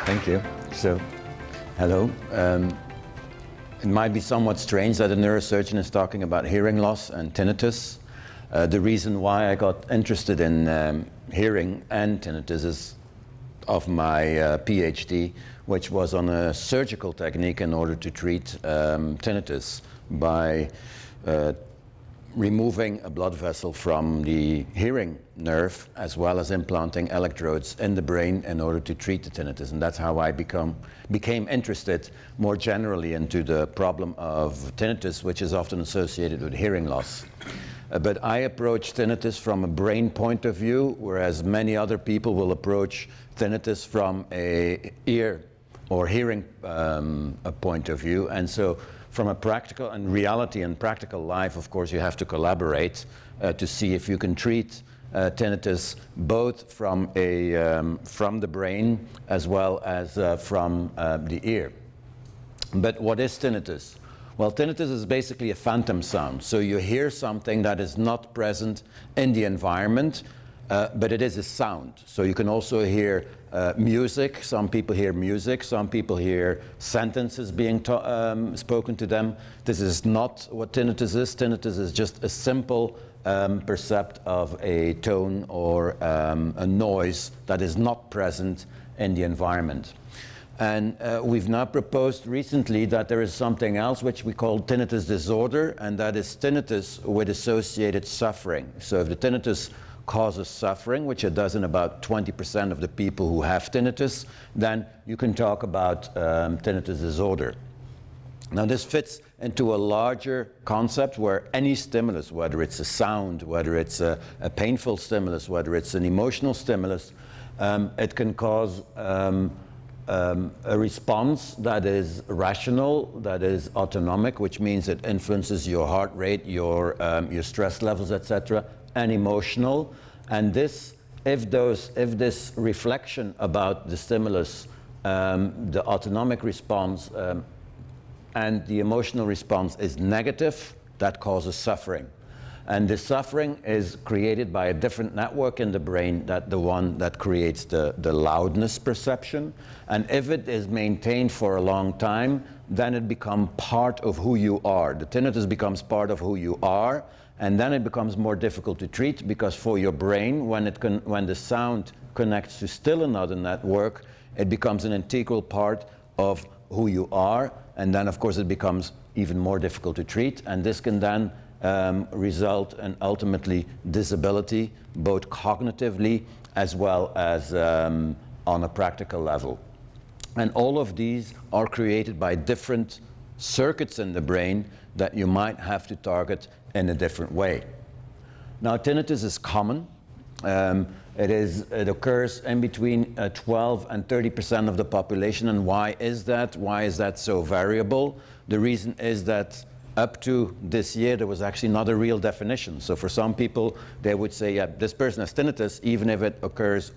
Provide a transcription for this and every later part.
Thank you. So, hello. It might be somewhat strange that a neurosurgeon is talking about hearing loss and tinnitus. The reason why I got interested in hearing and tinnitus is of my PhD, which was on a surgical technique in order to treat tinnitus by removing a blood vessel from the hearing nerve, as well as implanting electrodes in the brain in order to treat the tinnitus. And that's how I became interested more generally into the problem of tinnitus, which is often associated with hearing loss. But I approach tinnitus from a brain point of view, whereas many other people will approach tinnitus from a ear or hearing a point of view. And so from a practical and reality and practical life, of course, you have to collaborate to see if you can treat tinnitus both from the brain as well as from the ear. But what is tinnitus? Well, tinnitus is basically a phantom sound. So you hear something that is not present in the environment, but it is a sound. So you can also hear music. Some people hear music. Some people hear sentences being spoken to them. This is not what tinnitus is. Tinnitus is just a simple percept of a tone or a noise that is not present in the environment. And we've now proposed recently that there is something else which we call tinnitus disorder, and that is tinnitus with associated suffering. So if the tinnitus causes suffering, which it does in about 20% of the people who have tinnitus, then you can talk about tinnitus disorder. Now this fits into a larger concept where any stimulus, whether it's a sound, whether it's a painful stimulus, whether it's an emotional stimulus, it can cause a response that is rational, that is autonomic, which means it influences your heart rate, your stress levels, etc., and emotional. And this, if this reflection about the stimulus, the autonomic response and the emotional response is negative, that causes suffering. And the suffering is created by a different network in the brain, that the one that creates the loudness perception. And if it is maintained for a long time, then it becomes part of who you are. The tinnitus becomes part of who you are, and then it becomes more difficult to treat, because for your brain, when the sound connects to still another network, it becomes an integral part of who you are, and then of course it becomes even more difficult to treat, and this can then result in ultimately disability, both cognitively as well as on a practical level. And all of these are created by different circuits in the brain that you might have to target in a different way. Now, tinnitus is common. It occurs in between 12 and 30% of the population. And why is that? Why is that so variable? The reason is that up to this year, there was actually not a real definition. So for some people, they would say, yeah, this person has tinnitus, even if it occurs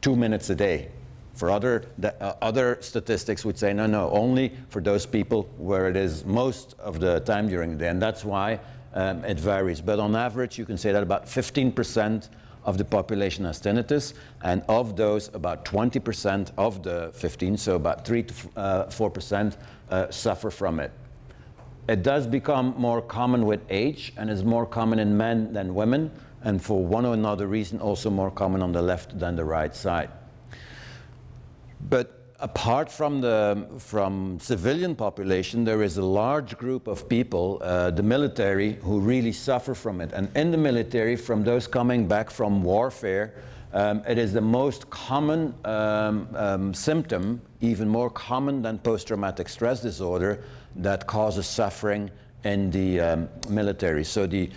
2 minutes a day. For other statistics would say, no, only for those people where it is most of the time during the day. And that's why it varies. But on average, you can say that about 15% of the population has tinnitus. And of those, about 20% of the 15, so about 3 to 4% suffer from it. It does become more common with age, and is more common in men than women, and for one or another reason also more common on the left than the right side. But apart from civilian population, there is a large group of people, the military, who really suffer from it. And in the military, from those coming back from warfare, it is the most common symptom, even more common than post-traumatic stress disorder, that causes suffering in the military. So the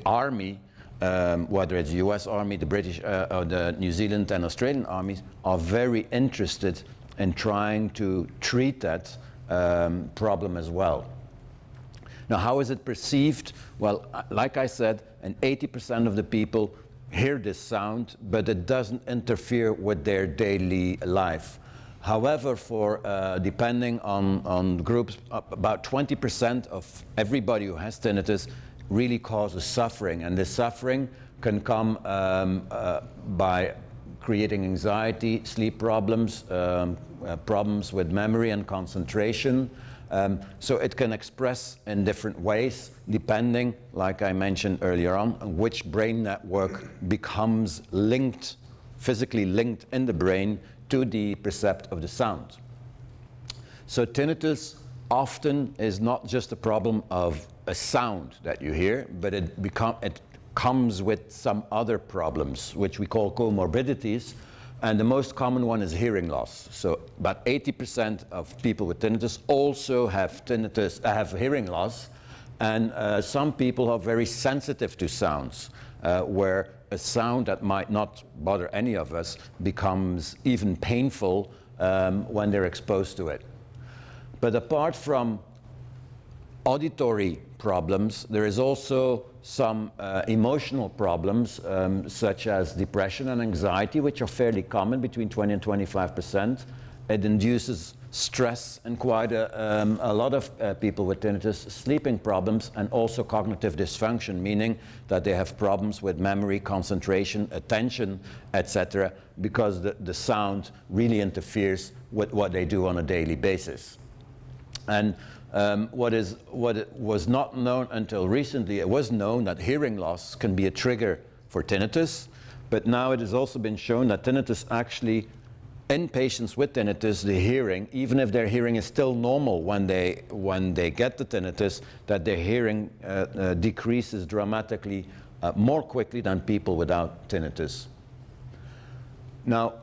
army, whether it's the US Army, the British, or the New Zealand and Australian armies, are very interested in trying to treat that problem as well. Now, how is it perceived? Well, like I said, 80% of the people hear this sound, but it doesn't interfere with their daily life. However, depending on groups, about 20% of everybody who has tinnitus really causes suffering, and this suffering can come by creating anxiety, sleep problems, problems with memory and concentration. So it can express in different ways depending, like I mentioned earlier on which brain network becomes linked, physically linked in the brain to the percept of the sound. So tinnitus often is not just a problem of a sound that you hear, but it comes with some other problems, which we call comorbidities, and the most common one is hearing loss. So about 80% of people with tinnitus also have tinnitus, have hearing loss, and some people are very sensitive to sounds, where a sound that might not bother any of us becomes even painful when they're exposed to it. But apart from auditory problems, there is also some emotional problems, such as depression and anxiety, which are fairly common, between 20 and 25%. It induces stress in quite a lot of people with tinnitus, sleeping problems, and also cognitive dysfunction, meaning that they have problems with memory, concentration, attention, etc., because the sound really interferes with what they do on a daily basis. And what was not known until recently, it was known that hearing loss can be a trigger for tinnitus, but now it has also been shown that tinnitus actually, in patients with tinnitus, the hearing, even if their hearing is still normal when they get the tinnitus, that their hearing decreases dramatically more quickly than people without tinnitus. Now,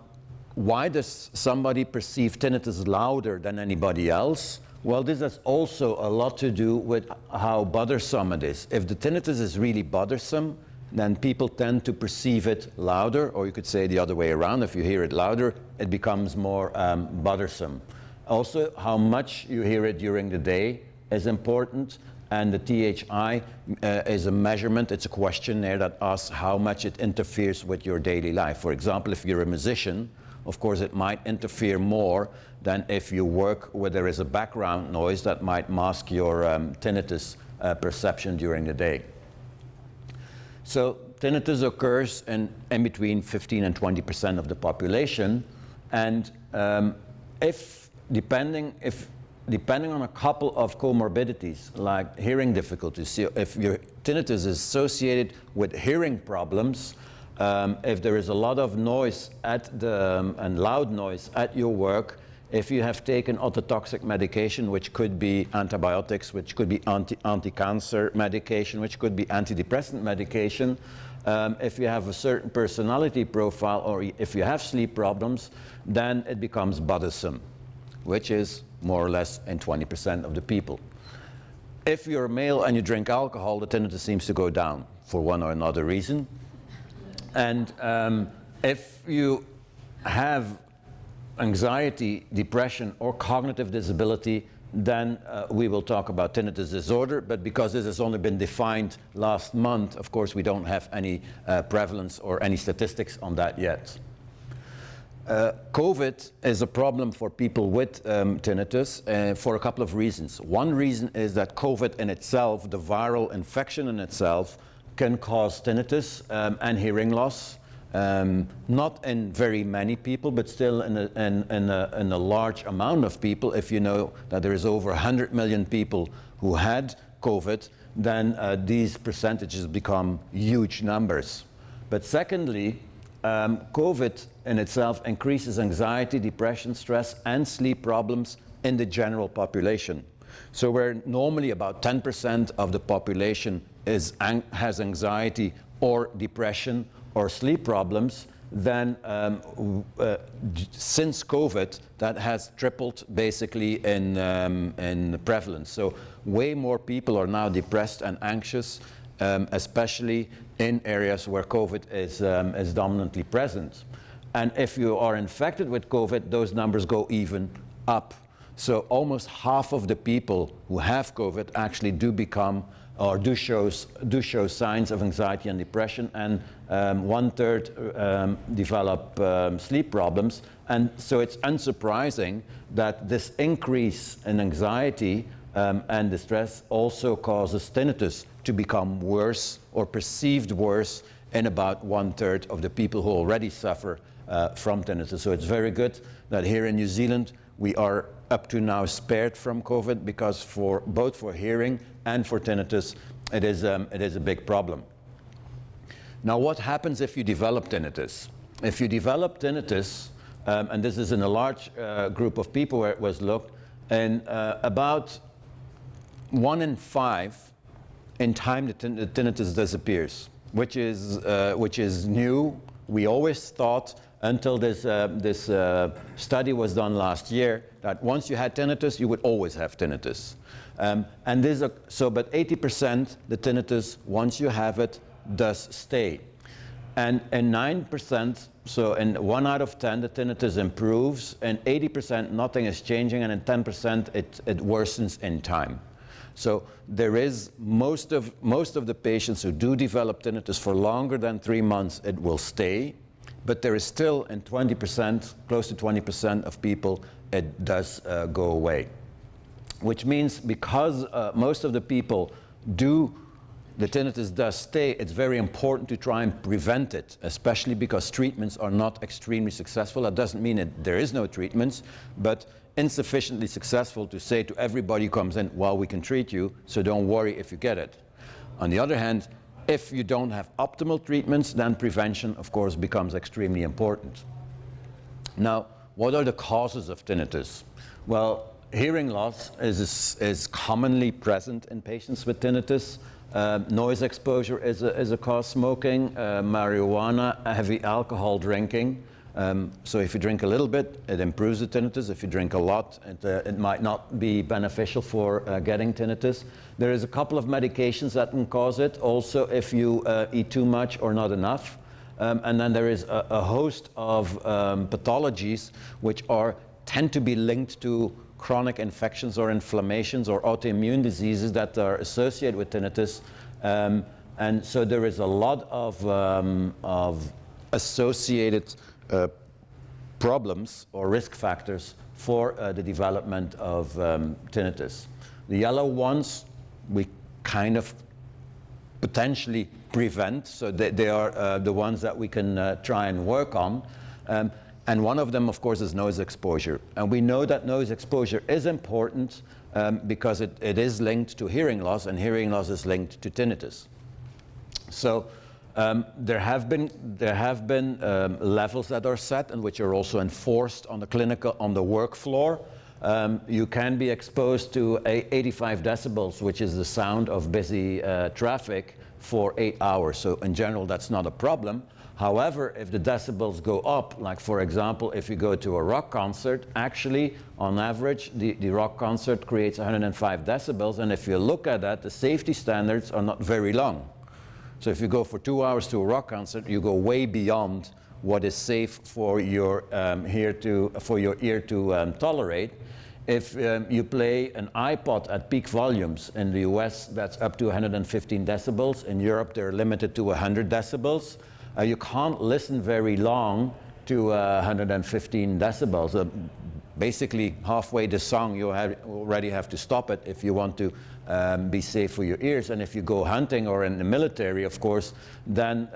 why does somebody perceive tinnitus louder than anybody else? Well, this has also a lot to do with how bothersome it is. If the tinnitus is really bothersome, then people tend to perceive it louder, or you could say the other way around. If you hear it louder, it becomes more bothersome. Also, how much you hear it during the day is important, and the THI is a measurement, it's a questionnaire that asks how much it interferes with your daily life. For example, if you're a musician, of course it might interfere more than if you work where there is a background noise that might mask your tinnitus perception during the day. So tinnitus occurs in between 15 and 20% of the population, and depending on a couple of comorbidities like hearing difficulties, so if your tinnitus is associated with hearing problems, if there is a lot of noise and loud noise at your work, if you have taken ototoxic medication, which could be antibiotics, which could be anti-cancer medication, which could be antidepressant medication, if you have a certain personality profile, or if you have sleep problems, then it becomes bothersome, which is more or less in 20% of the people. If you're a male and you drink alcohol, the tinnitus seems to go down for one or another reason. And if you have anxiety, depression, or cognitive disability, then we will talk about tinnitus disorder. But because this has only been defined last month, of course, we don't have any prevalence or any statistics on that yet. COVID is a problem for people with tinnitus for a couple of reasons. One reason is that COVID in itself, the viral infection in itself, can cause tinnitus and hearing loss. Not in very many people, but still in a large amount of people. If you know that there is over 100 million people who had COVID, then these percentages become huge numbers. But secondly, COVID in itself increases anxiety, depression, stress, and sleep problems in the general population. So where normally about 10% of the population has anxiety or depression or sleep problems, then since COVID, that has tripled basically in prevalence. So way more people are now depressed and anxious, especially in areas where COVID is dominantly present. And if you are infected with COVID, those numbers go even up. So almost half of the people who have COVID actually do become or do show signs of anxiety and depression, and 1/3 develop sleep problems. And so it's unsurprising that this increase in anxiety and distress also causes tinnitus to become worse or perceived worse in about 1/3 of the people who already suffer from tinnitus. So it's very good that here in New Zealand we are up to now spared from COVID, because both for hearing and for tinnitus it is a big problem. Now, what happens if you develop tinnitus? If you develop tinnitus, and this is in a large group of people where it was looked, and about 1 in 5 in time the tinnitus disappears, which is new. We always thought, until this study was done last year, that once you had tinnitus, you would always have tinnitus. But 80% the tinnitus, once you have it, does stay. And 9%, so in 1 out of 10, the tinnitus improves, and 80% nothing is changing, and in 10% it worsens in time. So there is most of the patients who do develop tinnitus for longer than 3 months, it will stay, but there is still in 20%, close to 20% of people, it does go away. Which means because most of the people the tinnitus does stay, it's very important to try and prevent it, especially because treatments are not extremely successful. That doesn't mean that there is no treatments, but insufficiently successful to say to everybody who comes in, well, we can treat you, so don't worry if you get it. On the other hand, if you don't have optimal treatments, then prevention, of course, becomes extremely important. Now, what are the causes of tinnitus? Well, hearing loss is commonly present in patients with tinnitus. Noise exposure is a cause. Smoking, marijuana, heavy alcohol drinking. So if you drink a little bit, it improves the tinnitus. If you drink a lot, it might not be beneficial for getting tinnitus. There is a couple of medications that can cause it. Also, if you eat too much or not enough. And then there is a host of pathologies which tend to be linked to chronic infections or inflammations or autoimmune diseases that are associated with tinnitus. And so there is a lot of associated problems or risk factors for the development of tinnitus. The yellow ones we kind of potentially prevent, so they are the ones that we can try and work on. And one of them, of course, is noise exposure. And we know that noise exposure is important because it is linked to hearing loss, and hearing loss is linked to tinnitus. So there have been levels that are set and which are also enforced on the work floor. You can be exposed to 85 decibels, which is the sound of busy traffic, for 8 hours. So in general, that's not a problem. However, if the decibels go up, like for example, if you go to a rock concert, actually, on average, the rock concert creates 105 decibels, and if you look at that, the safety standards are not very long. So if you go for 2 hours to a rock concert, you go way beyond what is safe for your ear to tolerate. If you play an iPod at peak volumes, in the US, that's up to 115 decibels. In Europe, they're limited to 100 decibels. You can't listen very long to 115 decibels. Basically, halfway the song, you already have to stop it if you want to be safe for your ears. And if you go hunting or in the military, of course, then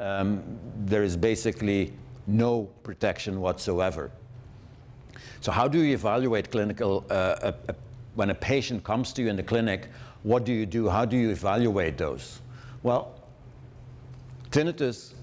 there is basically no protection whatsoever. So how do you evaluate clinical, when a patient comes to you in the clinic, what do you do? How do you evaluate those? Well, tinnitus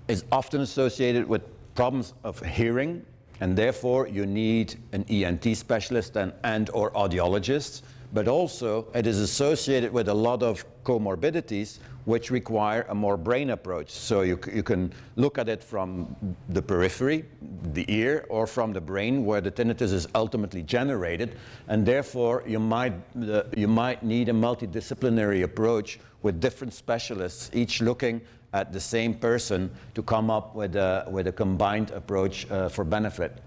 is often associated with problems of hearing, and therefore you need an ENT specialist and or audiologist, but also it is associated with a lot of comorbidities which require a more brain approach. So you can look at it from the periphery, the ear, or from the brain where the tinnitus is ultimately generated, and therefore you might need a multidisciplinary approach with different specialists, each looking at the same person to come up with a combined approach for benefit.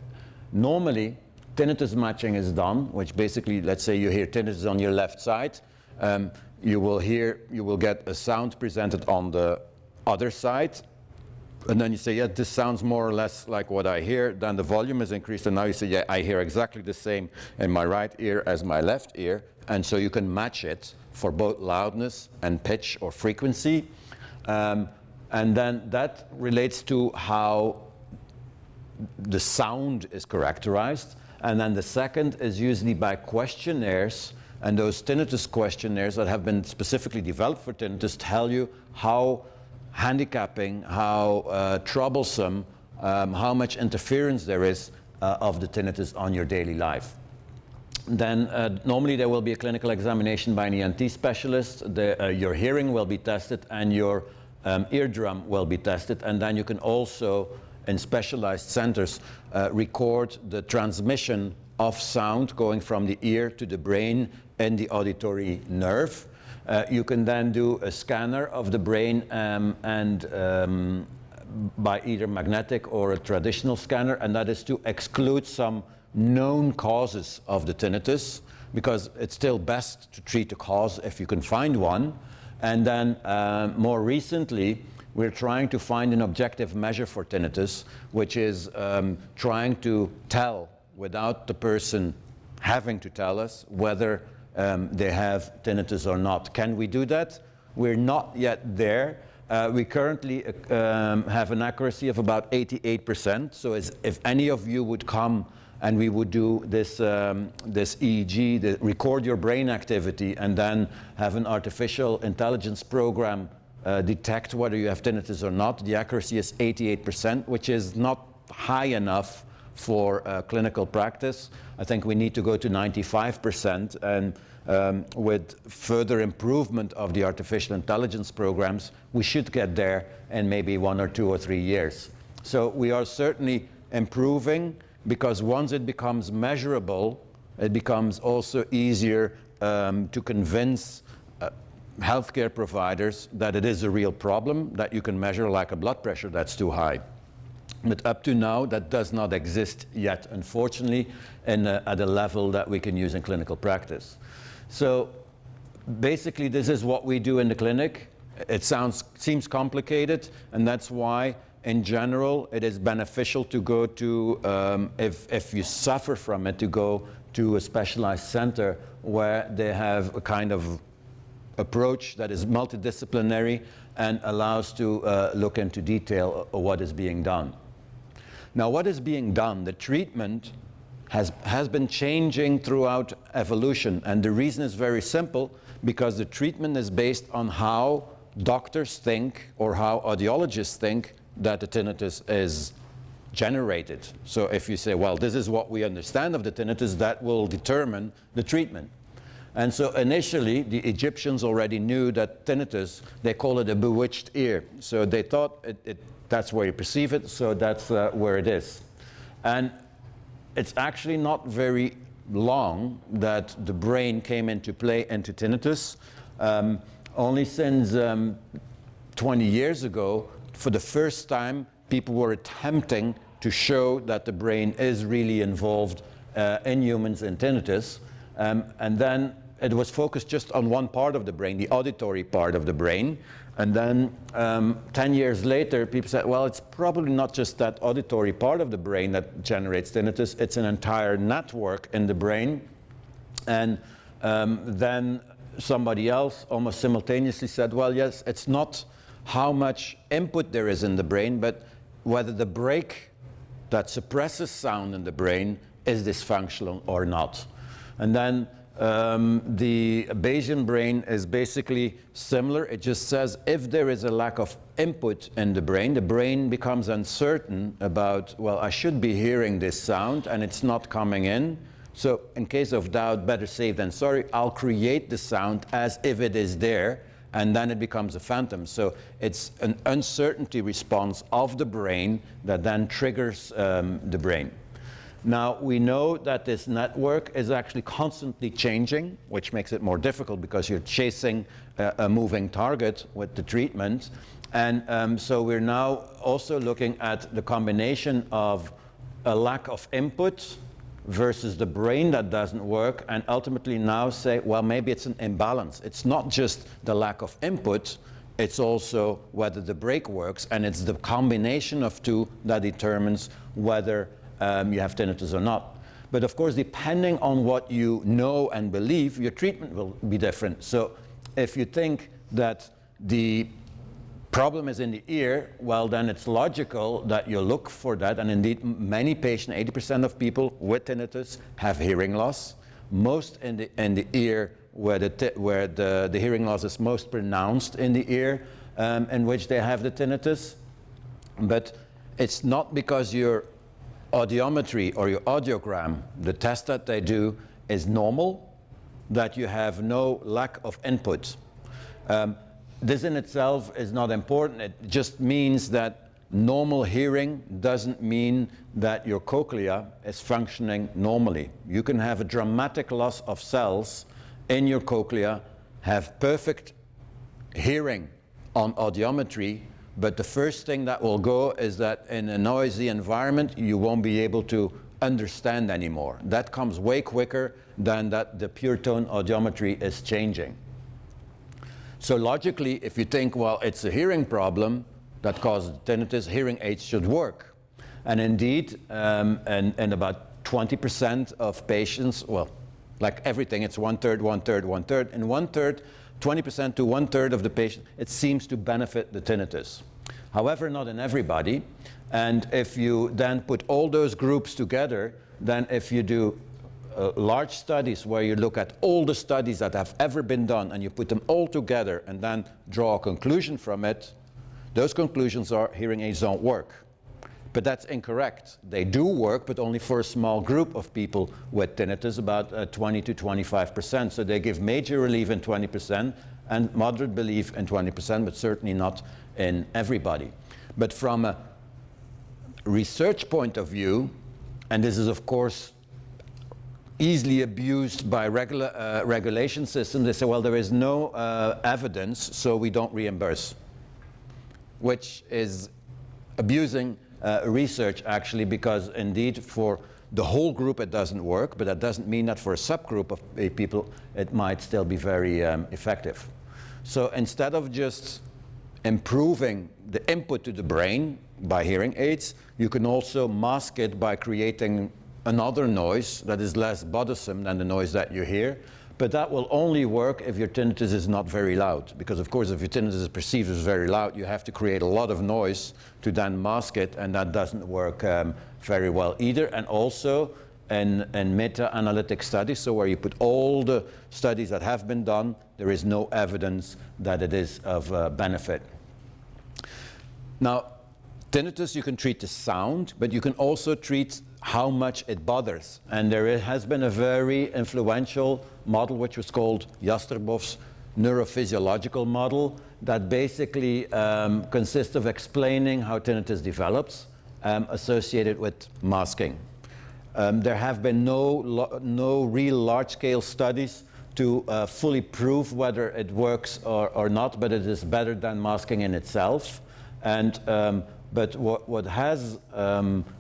Normally, tinnitus matching is done, which basically, let's say you hear tinnitus on your left side, you will get a sound presented on the other side, and then you say, yeah, this sounds more or less like what I hear. Then the volume is increased, and now you say, yeah, I hear exactly the same in my right ear as my left ear, and so you can match it for both loudness and pitch or frequency. And then that relates to how the sound is characterized. And then the second is usually by questionnaires, and those tinnitus questionnaires that have been specifically developed for tinnitus tell you how handicapping, how troublesome, how much interference there is of the tinnitus on your daily life. Then normally there will be a clinical examination by an ENT specialist. Your hearing will be tested and your eardrum will be tested, and then you can also, in specialized centers, record the transmission of sound going from the ear to the brain and the auditory nerve. You can then do a scanner of the brain by either magnetic or a traditional scanner, and that is to exclude some known causes of the tinnitus, because it's still best to treat the cause if you can find one. And then more recently, we're trying to find an objective measure for tinnitus, which is trying to tell, without the person having to tell us, whether they have tinnitus or not. Can we do that? We're not yet there. We currently have an accuracy of about 88%. So if any of you would come and we would do this EEG, record your brain activity, and then have an artificial intelligence program detect whether you have tinnitus or not, the accuracy is 88%, which is not high enough for clinical practice. I think we need to go to 95%, and with further improvement of the artificial intelligence programs, we should get there in maybe 1 or 2 or 3 years. So we are certainly improving, because once it becomes measurable, it becomes also easier to convince healthcare providers that it is a real problem that you can measure, like a blood pressure that's too high. But up to now, that does not exist yet, unfortunately, at a level that we can use in clinical practice. So basically, this is what we do in the clinic. It seems complicated, and that's why, in general, it is beneficial to go to, if you suffer from it, to go to a specialized center where they have a kind of approach that is multidisciplinary and allows to look into detail of what is being done. Now, what is being done? The treatment has been changing throughout evolution, and the reason is very simple, because the treatment is based on how doctors think or how audiologists think that the tinnitus is generated. So if you say, well, this is what we understand of the tinnitus, that will determine the treatment. And so initially, the Egyptians already knew that tinnitus, they call it a bewitched ear. So they thought that's where you perceive it, so that's where it is. And it's actually not very long that the brain came into play into tinnitus. Only since 20 years ago, for the first time, people were attempting to show that the brain is really involved in humans in tinnitus. And then it was focused just on one part of the brain, the auditory part of the brain. And then 10 years later, people said, well, it's probably not just that auditory part of the brain that generates tinnitus, it's an entire network in the brain. And then somebody else almost simultaneously said, well, yes, it's not how much input there is in the brain, but whether the brake that suppresses sound in the brain is dysfunctional or not. And then the Bayesian brain is basically similar. It just says if there is a lack of input in the brain becomes uncertain about, well, I should be hearing this sound and it's not coming in. So in case of doubt, better safe than sorry, I'll create the sound as if it is there, and then it becomes a phantom. So it's an uncertainty response of the brain that then triggers the brain. Now, we know that this network is actually constantly changing, which makes it more difficult because you're chasing a moving target with the treatment. And so we're now also looking at the combination of a lack of input versus the brain that doesn't work, and ultimately now say, well, maybe it's an imbalance. It's not just the lack of input, it's also whether the brake works, and it's the combination of two that determines whether you have tinnitus or not. But of course, depending on what you know and believe, your treatment will be different. So if you think that the problem is in the ear, well, then it's logical that you look for that. And indeed, many patients, 80% of people with tinnitus have hearing loss. Most in the ear where the hearing loss is most pronounced in the ear, in which they have the tinnitus. But it's not because your audiometry or your audiogram, the test that they do, is normal, that you have no lack of input. This in itself is not important. It just means that normal hearing doesn't mean that your cochlea is functioning normally. You can have a dramatic loss of cells in your cochlea, have perfect hearing on audiometry, but the first thing that will go is that in a noisy environment, you won't be able to understand anymore. That comes way quicker than that the pure tone audiometry is changing. So logically, if you think, well, it's a hearing problem that causes tinnitus, hearing aids should work. And indeed, and about 20% of patients, well, like everything, it's 1/3, 1/3, 1/3, and 1/3, 20% to 1/3 of the patients, it seems to benefit the tinnitus. However, not in everybody. And if you then put all those groups together, then if you do large studies where you look at all the studies that have ever been done and you put them all together and then draw a conclusion from it, those conclusions are hearing aids don't work. But that's incorrect. They do work, but only for a small group of people with tinnitus, about 20 to 25%. So they give major relief in 20% and moderate relief in 20%, but certainly not in everybody. But from a research point of view, and this is of course easily abused by regulation systems, they say, well, there is no evidence, so we don't reimburse, which is abusing research actually, because indeed for the whole group it doesn't work, but that doesn't mean that for a subgroup of people it might still be very effective. So instead of just improving the input to the brain by hearing aids, you can also mask it by creating another noise that is less bothersome than the noise that you hear. But that will only work if your tinnitus is not very loud. Because of course, if your tinnitus is perceived as very loud, you have to create a lot of noise to then mask it, and that doesn't work very well either. And also in meta-analytic studies, so where you put all the studies that have been done, there is no evidence that it is of benefit. Now, tinnitus, you can treat the sound, but you can also treat how much it bothers. And there has been a very influential model which was called Jastreboff's neurophysiological model that basically consists of explaining how tinnitus develops associated with masking. There have been no real large-scale studies to fully prove whether it works or not, but it is better than masking in itself. And but what has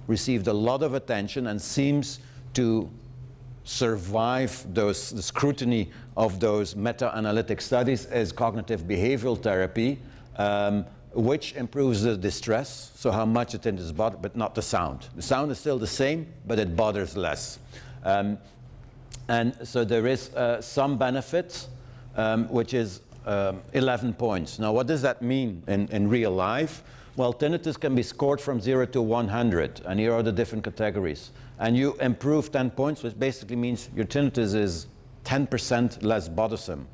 received a lot of attention and seems to survive the scrutiny of those meta-analytic studies is cognitive behavioral therapy, which improves the distress, so how much the tinnitus is bothered, but not the sound. The sound is still the same, but it bothers less. And so there is some benefit, which is 11 points. Now, what does that mean in real life? Well, tinnitus can be scored from 0 to 100, and here are the different categories. And you improve 10 points, which basically means your tinnitus is 10% less bothersome.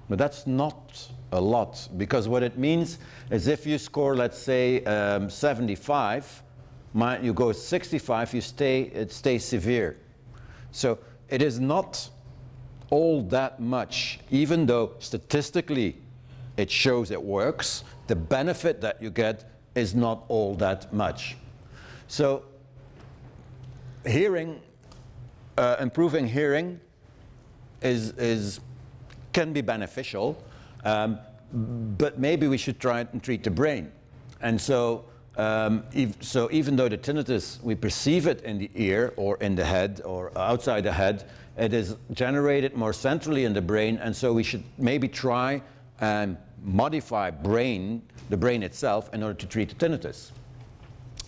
But that's not a lot, because what it means is if you score, let's say, 75, you go 65, it stays severe. So it is not all that much, even though statistically it shows it works. The benefit that you get is not all that much. So hearing, improving hearing can be beneficial, but maybe we should try and treat the brain. And so, even though the tinnitus, we perceive it in the ear or in the head or outside the head, it is generated more centrally in the brain, and so we should maybe try and modify the brain itself in order to treat the tinnitus.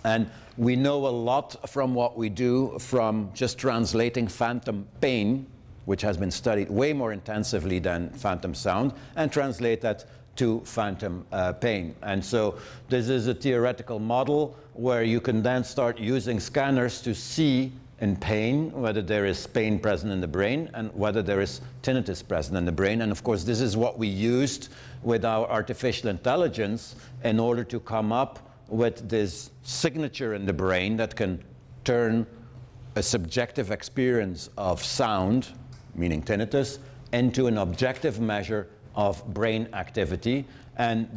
And we know a lot from what we do from just translating phantom pain, which has been studied way more intensively than phantom sound, and translate that to phantom pain. And so this is a theoretical model where you can then start using scanners to see in pain whether there is pain present in the brain and whether there is tinnitus present in the brain. And of course, this is what we used with our artificial intelligence in order to come up with this signature in the brain that can turn a subjective experience of sound, meaning tinnitus, into an objective measure of brain activity. And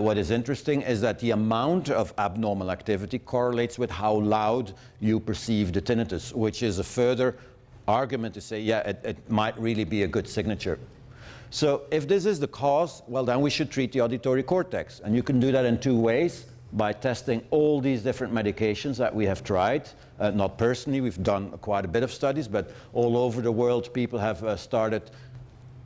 what is interesting is that the amount of abnormal activity correlates with how loud you perceive the tinnitus, which is a further argument to say, yeah, it might really be a good signature. So if this is the cause, well, then we should treat the auditory cortex. And you can do that in two ways, by testing all these different medications that we have tried. Not personally, we've done quite a bit of studies, but all over the world people have started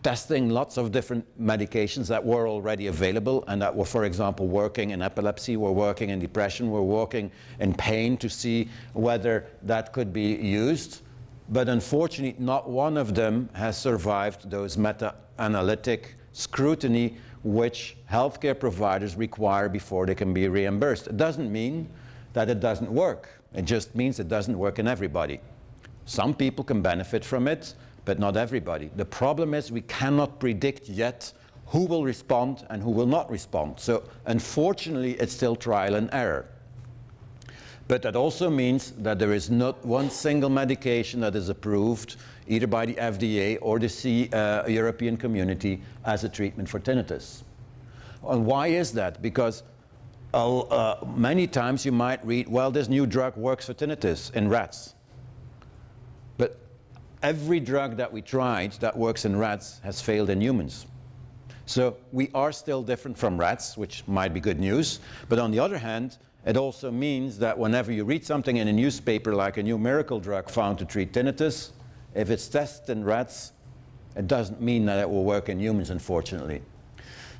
testing lots of different medications that were already available and that were, for example, working in epilepsy, were working in depression, were working in pain, to see whether that could be used. But unfortunately, not one of them has survived those meta-analytic scrutiny which healthcare providers require before they can be reimbursed. It doesn't mean that it doesn't work. It just means it doesn't work in everybody. Some people can benefit from it, but not everybody. The problem is we cannot predict yet who will respond and who will not respond. So unfortunately, it's still trial and error. But that also means that there is not one single medication that is approved either by the FDA or the European community as a treatment for tinnitus. And why is that? Because many times you might read, well, this new drug works for tinnitus in rats. But every drug that we tried that works in rats has failed in humans. So we are still different from rats, which might be good news. But on the other hand, it also means that whenever you read something in a newspaper like a new miracle drug found to treat tinnitus, if it's tested in rats, it doesn't mean that it will work in humans, unfortunately.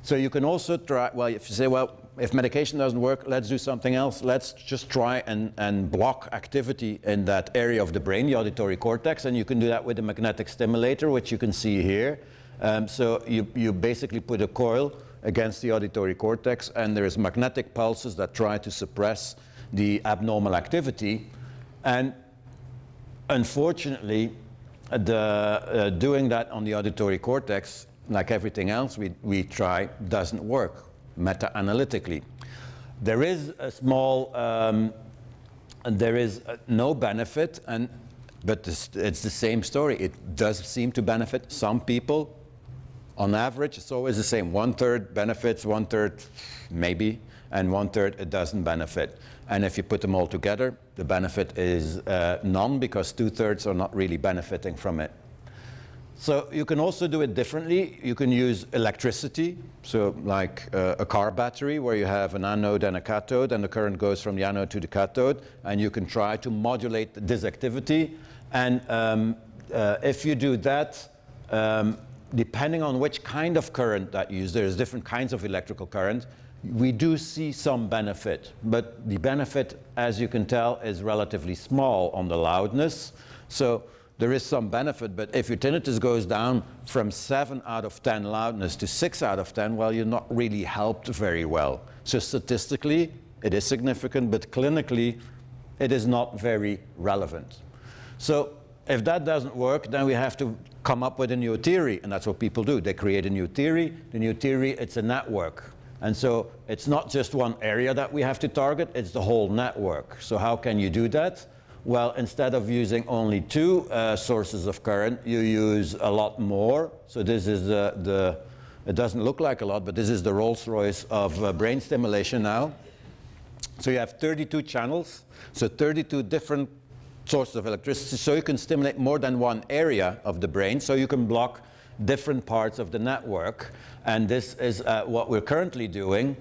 So you can also try, well, if you say, well, if medication doesn't work, let's do something else. Let's just try and block activity in that area of the brain, the auditory cortex, and you can do that with a magnetic stimulator, which you can see here. So you basically put a coil against the auditory cortex, and there's magnetic pulses that try to suppress the abnormal activity. And unfortunately, doing that on the auditory cortex, like everything else we try, doesn't work meta-analytically. There is a small, there is no benefit, but it's the same story. It does seem to benefit some people. On average, it's always the same. 1/3 benefits, 1/3 maybe, and 1/3 it doesn't benefit. And if you put them all together, the benefit is none, because 2/3 are not really benefiting from it. So you can also do it differently. You can use electricity, so like a car battery where you have an anode and a cathode, and the current goes from the anode to the cathode, and you can try to modulate this activity. And if you do that, depending on which kind of current that you use, there's different kinds of electrical current, we do see some benefit. But the benefit, as you can tell, is relatively small on the loudness. So there is some benefit, but if your tinnitus goes down from 7 out of 10 loudness to 6 out of 10, well, you're not really helped very well. So statistically, it is significant, but clinically, it is not very relevant. So if that doesn't work, then we have to come up with a new theory, and that's what people do. They create a new theory. The new theory, it's a network. And so it's not just one area that we have to target, it's the whole network. So how can you do that? Well, instead of using only 2 sources of current, you use a lot more. So this is it doesn't look like a lot, but this is the Rolls-Royce of brain stimulation now. So you have 32 channels, so 32 different sources of electricity, so you can stimulate more than one area of the brain, so you can block different parts of the network. And this is what we're currently doing,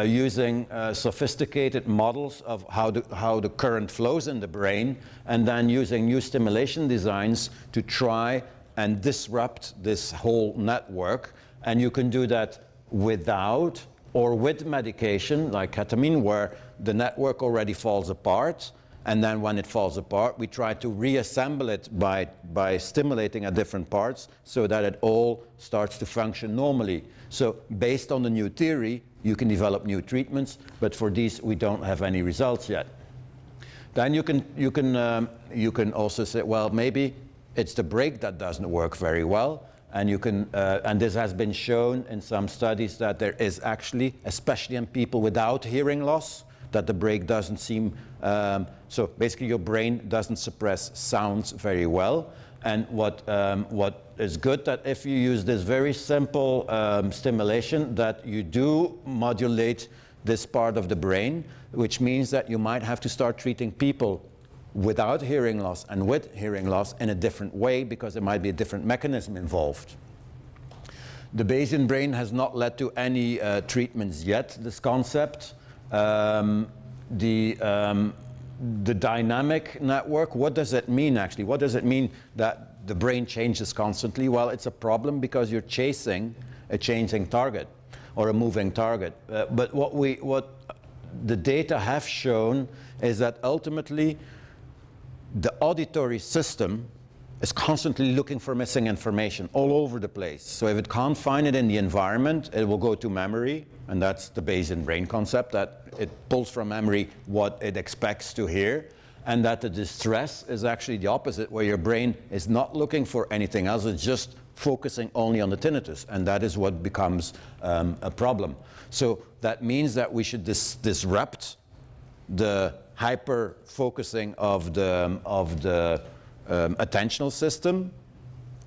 using sophisticated models of how the current flows in the brain, and then using new stimulation designs to try and disrupt this whole network. And you can do that without or with medication like ketamine, where the network already falls apart. and then when it falls apart, we try to reassemble it by stimulating at different parts so that it all starts to function normally. So based on the new theory, you can develop new treatments, but for these we don't have any results yet. Then you can also say, well, maybe it's the brake that doesn't work very well, and you can and this has been shown in some studies that there is actually, especially in people without hearing loss, that the brake doesn't seem, so basically your brain doesn't suppress sounds very well. And what is good, that if you use this very simple stimulation, that you do modulate this part of the brain, which means that you might have to start treating people without hearing loss and with hearing loss in a different way, because there might be a different mechanism involved. The Bayesian brain has not led to any treatments yet, this concept. The dynamic network, what does it mean actually? What does it mean that the brain changes constantly? Well, it's a problem because you're chasing a changing target or a moving target. But what the data have shown is that ultimately the auditory system is constantly looking for missing information all over the place. So if it can't find it in the environment, it will go to memory, and that's the Bayesian brain concept, that it pulls from memory what it expects to hear, and that the distress is actually the opposite, where your brain is not looking for anything else, it's just focusing only on the tinnitus, and that is what becomes a problem. So that means that we should disrupt the hyper-focusing of the attentional system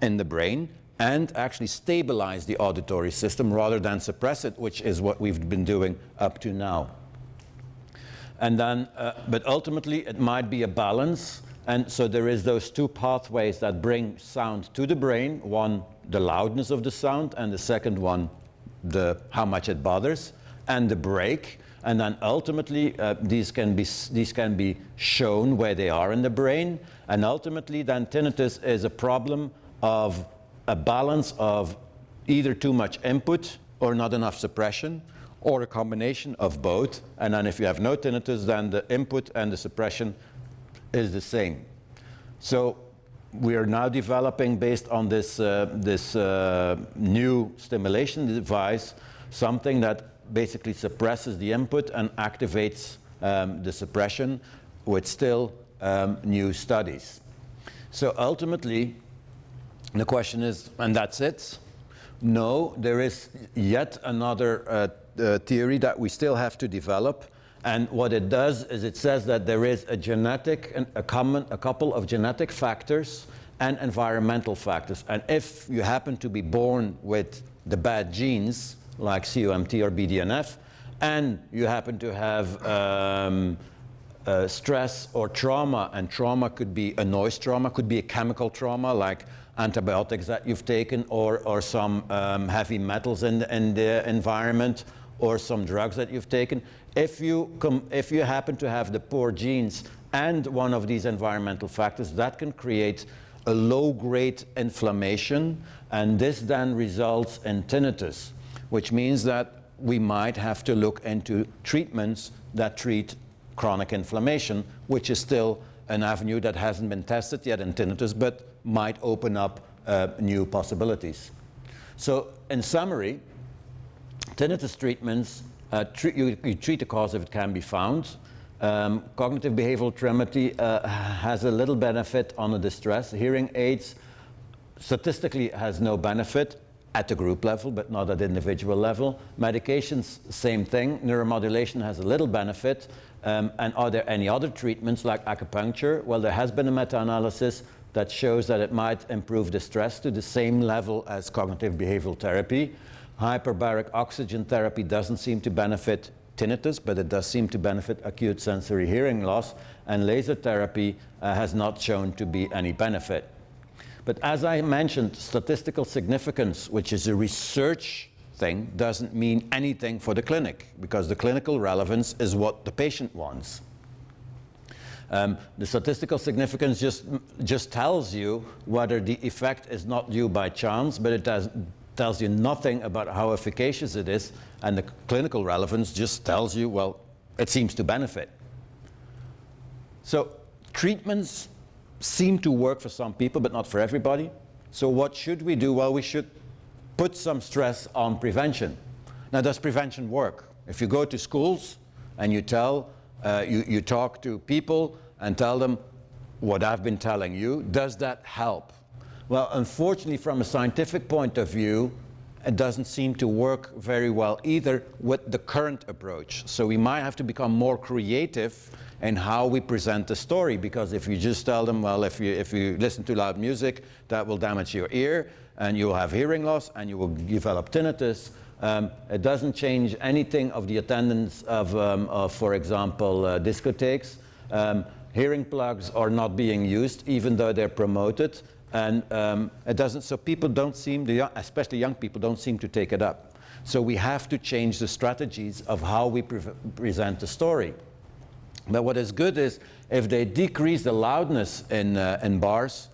in the brain and actually stabilize the auditory system rather than suppress it, which is what we've been doing up to now. And then, but ultimately it might be a balance, and so there is those two pathways that bring sound to the brain, one the loudness of the sound, and the second one how much it bothers, and the brake. And then ultimately these can be shown where they are in the brain, and ultimately then tinnitus is a problem of a balance of either too much input or not enough suppression, or a combination of both. And then if you have no tinnitus, then the input and the suppression is the same. So we are now developing, based on this new stimulation device, something that basically suppresses the input and activates the suppression with still new studies. So ultimately, the question is, and that's it? No, there is yet another theory that we still have to develop. And what it does is it says that there is a couple of genetic factors and environmental factors. And if you happen to be born with the bad genes, like COMT or BDNF, and you happen to have stress or trauma, and trauma could be a noise trauma, could be a chemical trauma like antibiotics that you've taken, or some heavy metals in the environment, or some drugs that you've taken. If you happen to have the poor genes and one of these environmental factors, that can create a low-grade inflammation, and this then results in tinnitus, which means that we might have to look into treatments that treat chronic inflammation, which is still an avenue that hasn't been tested yet in tinnitus, but might open up new possibilities. So in summary, tinnitus treatments, you treat the cause if it can be found. Cognitive behavioral therapy has a little benefit on the distress. Hearing aids statistically has no benefit at the group level, but not at the individual level. Medications, same thing. Neuromodulation has a little benefit. And are there any other treatments like acupuncture? Well, there has been a meta-analysis that shows that it might improve distress to the same level as cognitive behavioral therapy. Hyperbaric oxygen therapy doesn't seem to benefit tinnitus, but it does seem to benefit acute sensory hearing loss, and laser therapy has not shown to be any benefit. But as I mentioned, statistical significance, which is a research thing, doesn't mean anything for the clinic, because the clinical relevance is what the patient wants. The statistical significance just tells you whether the effect is not due by chance, but it tells you nothing about how efficacious it is, and the clinical relevance just tells you, well, it seems to benefit. So treatments seem to work for some people, but not for everybody. So what should we do? Well, we should put some stress on prevention. Now, does prevention work? If you go to schools and you you talk to people and tell them what I've been telling you, does that help? Well, unfortunately, from a scientific point of view, it doesn't seem to work very well either with the current approach. So we might have to become more creative in how we present the story, because if you just tell them, well, if you listen to loud music, that will damage your ear, and you will have hearing loss, and you will develop tinnitus, it doesn't change anything of the attendance of for example, discotheques. Hearing plugs are not being used, even though they're promoted, and it doesn't. So people don't seem, especially young people, don't seem to take it up. So we have to change the strategies of how we present the story. But what is good is if they decrease the loudness in bars,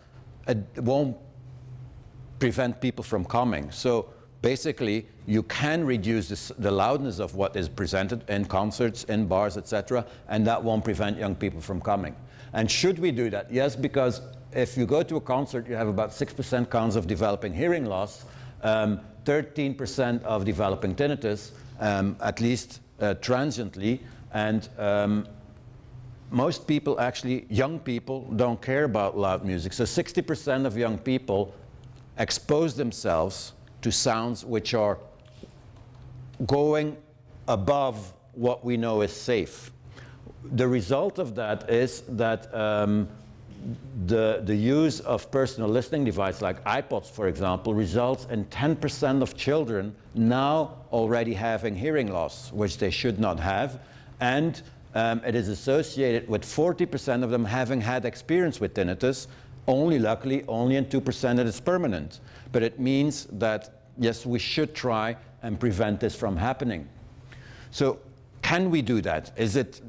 it won't prevent people from coming. So basically, you can reduce the loudness of what is presented in concerts, in bars, etc., and that won't prevent young people from coming. And should we do that? Yes, because if you go to a concert, you have about 6% chance of developing hearing loss, 13% of developing tinnitus, at least transiently, and most people, actually young people, don't care about loud music. So 60% of young people expose themselves to sounds which are going above what we know is safe. The result of that is that the use of personal listening devices like iPods, for example, results in 10% of children now already having hearing loss, which they should not have, and it is associated with 40% of them having had experience with tinnitus. Luckily, only in 2% it is permanent. But it means that, yes, we should try and prevent this from happening. So can we do that? Is it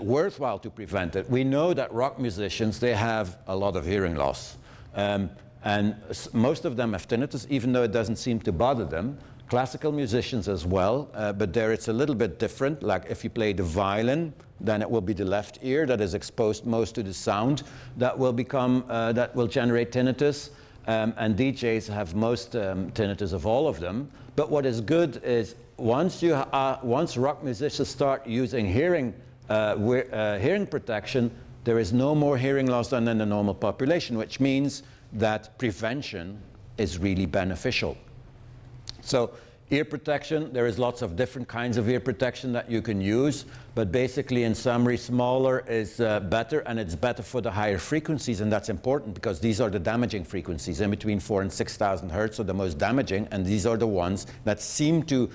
worthwhile to prevent it? We know that rock musicians, they have a lot of hearing loss. And most of them have tinnitus, even though it doesn't seem to bother them. Classical musicians as well, but there it's a little bit different. Like if you play the violin, then it will be the left ear that is exposed most to the sound that will generate tinnitus. And DJs have most tinnitus of all of them. But what is good is once rock musicians start using hearing protection, there is no more hearing loss than in the normal population, which means that prevention is really beneficial. So ear protection, there is lots of different kinds of ear protection that you can use, but basically in summary, smaller is better, and it's better for the higher frequencies, and that's important because these are the damaging frequencies. In between 4,000 and 6,000 hertz are the most damaging, and these are the ones that seem to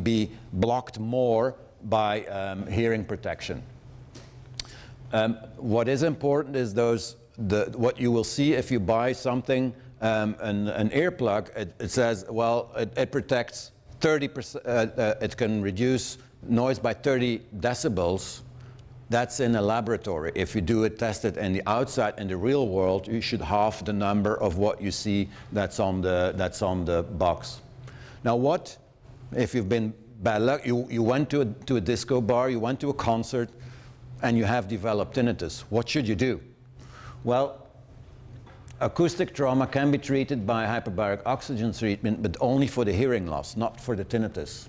be blocked more by hearing protection. What is important is what you will see if you buy something, an earplug. It says, well, it protects 30%, it can reduce noise by 30 decibels. That's in a laboratory. If you test it in the outside, in the real world, you should halve the number of what you see that's on the box. Now what if you've been bad luck, you went to a disco bar, you went to a concert, and you have developed tinnitus? What should you do? Well, acoustic trauma can be treated by hyperbaric oxygen treatment, but only for the hearing loss, not for the tinnitus.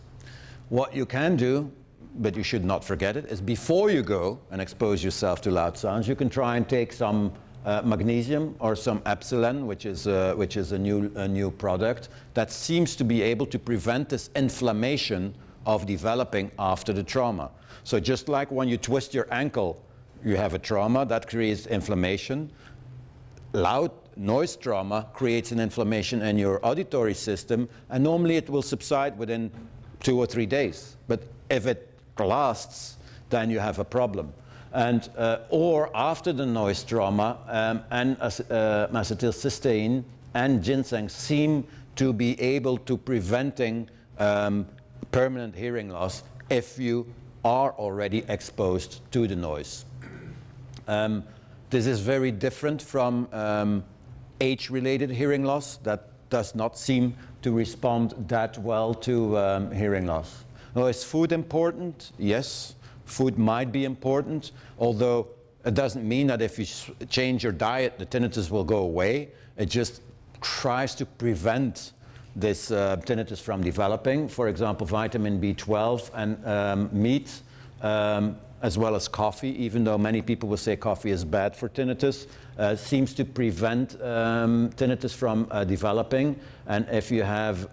What you can do, but you should not forget it, is before you go and expose yourself to loud sounds, you can try and take some magnesium or some Epsilon, which is a new product that seems to be able to prevent this inflammation of developing after the trauma. So just like when you twist your ankle, you have a trauma that creates inflammation. Loud noise trauma creates an inflammation in your auditory system, and normally it will subside within 2 or 3 days. But if it lasts, then you have a problem. And or after the noise trauma, and acetylcysteine and ginseng seem to be able to preventing permanent hearing loss if you are already exposed to the noise. This is very different from age-related hearing loss that does not seem to respond that well to hearing loss. Now, is food important? Yes, food might be important, although It doesn't mean that if you change your diet, the tinnitus will go away. It just tries to prevent this tinnitus from developing. For example, vitamin B12 and meat, as well as coffee, even though many people will say coffee is bad for tinnitus, seems to prevent tinnitus from developing. And if you have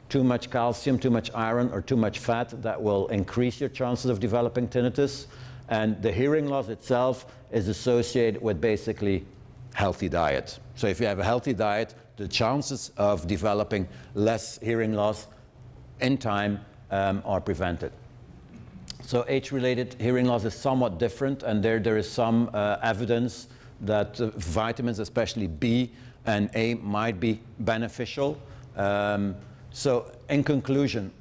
too much calcium, too much iron, or too much fat, that will increase your chances of developing tinnitus. And the hearing loss itself is associated with basically healthy diet. So if you have a healthy diet, the chances of developing less hearing loss in time are prevented. So age-related hearing loss is somewhat different, and there is some evidence that vitamins, especially B and A, might be beneficial. So in conclusion,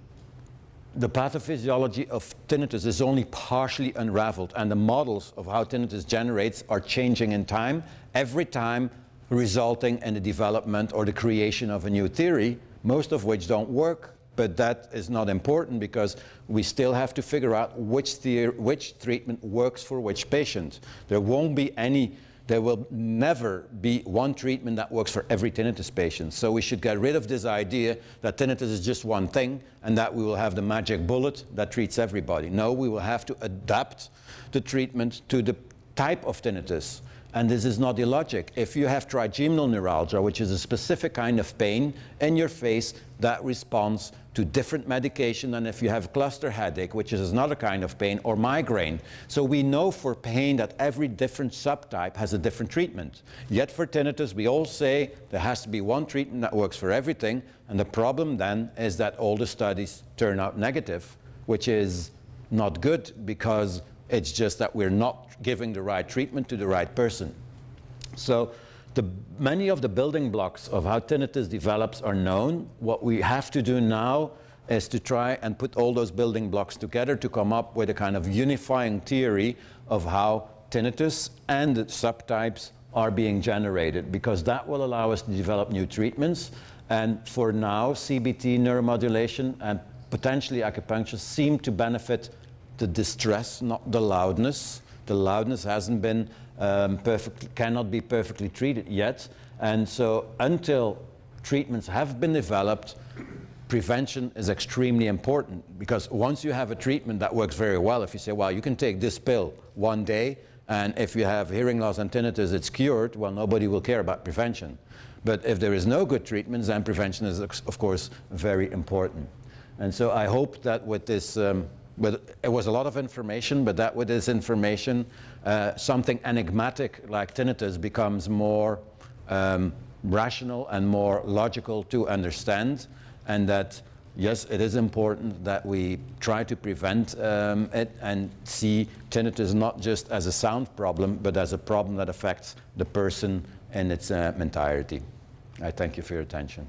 the pathophysiology of tinnitus is only partially unraveled, and the models of how tinnitus generates are changing in time, every time resulting in the development or the creation of a new theory, most of which don't work. But that is not important because we still have to figure out which treatment works for which patient. There will never be one treatment that works for every tinnitus patient. So we should get rid of this idea that tinnitus is just one thing and that we will have the magic bullet that treats everybody. No, we will have to adapt the treatment to the type of tinnitus. And this is not illogic. If you have trigeminal neuralgia, which is a specific kind of pain in your face that responds to different medication than if you have cluster headache, which is another kind of pain, or migraine. So we know for pain that every different subtype has a different treatment. Yet for tinnitus, we all say there has to be one treatment that works for everything. And the problem then is that all the studies turn out negative, which is not good because it's just that we're not giving the right treatment to the right person. So many of the building blocks of how tinnitus develops are known. What we have to do now is to try and put all those building blocks together to come up with a kind of unifying theory of how tinnitus and the subtypes are being generated, because that will allow us to develop new treatments. And for now, CBT, neuromodulation, and potentially acupuncture seem to benefit the distress, not the loudness. The loudness hasn't been cannot be perfectly treated yet. And so until treatments have been developed, prevention is extremely important, because once you have a treatment that works very well, if you say, well, you can take this pill one day, and if you have hearing loss and tinnitus, it's cured, well, nobody will care about prevention. But if there is no good treatments, then prevention is, of course, very important. And so I hope that with this it was a lot of information, but that with this information, something enigmatic like tinnitus becomes more rational and more logical to understand, and that, yes, it is important that we try to prevent it and see tinnitus not just as a sound problem, but as a problem that affects the person in its entirety. I thank you for your attention.